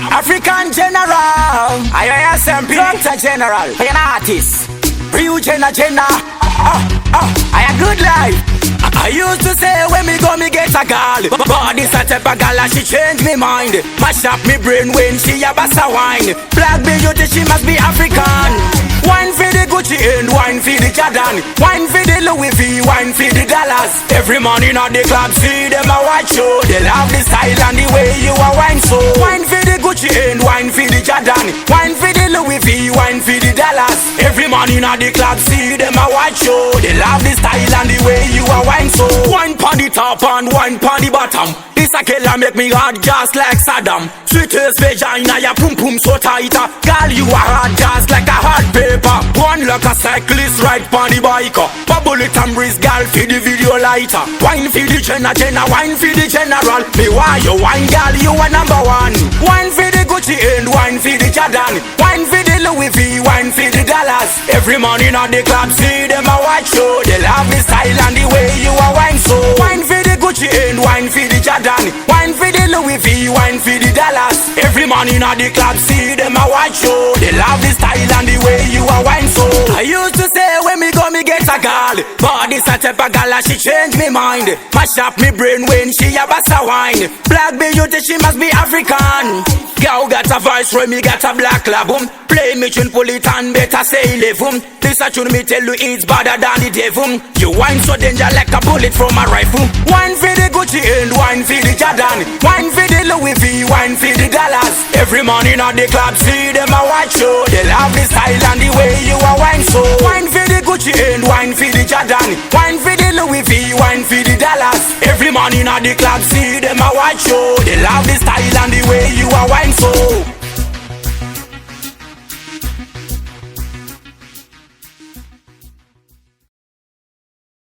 African general, I am Dr. General, I am an artist. Real Jenna. I a good life. I used to say when me go me get a girl, but this a type of girl and she changed me mind. Mash up me brain when she a bassa wine. Black beauty she must be African. Wine for the Gucci and wine for the Jordan. Wine for the Louis V, wine for the dollars. Every morning at the club see them a watch you. They love the style and the way you a wine so. Wine for the Gucci and wine for the Jordan. Wine for the Louis V, wine for the dollars. Every morning at the club see them a watch you. They love the style and the way you a wine so. Wine pon the top and wine pon the bottom. This a killer make me hard just like Saddam. Sweetest vagina, ya pum pum so tight. Girl you a hard just like a hard paper. One like a cyclist ride pon the bike. Bubble it and breeze girl for the video lighter. Wine for the Jenna, wine for the general. Me why you wine girl you a number one. Wine for the Gucci and wine for the Jordan. Wine for the Louis V, wine for the dollars. Every morning at the club see them a watch you. They love the style and the way you a wine so. Wine for the Gucci and wine for the Jordan. Wine for the Louis V, wine for the dollars. Every morning at the club see them a watch you. They love the style and the way you a wine so. I used to say when me go me get a girl, but this a type of girl and she changed me mind. Mash up me brain when she a bassa wine. Black beauty she must be African. Girl got a voice when me got a black labum. Play me tune pull it and better say live This a tune me tell you it's better than the devil. You wine so danger like a bullet from a rifle. Wine for the Gucci and wine for the Jordan. Wine for the Louis V, wine for the dollars. Every morning at the club see them a watch you. They love the style and the way you a wine so. Wine for the Gucci and wine for the Jordan. Wine for the Louis V, wine for the dollars. Every morning at the club see them a watch you. They love the style and the way you a wine so.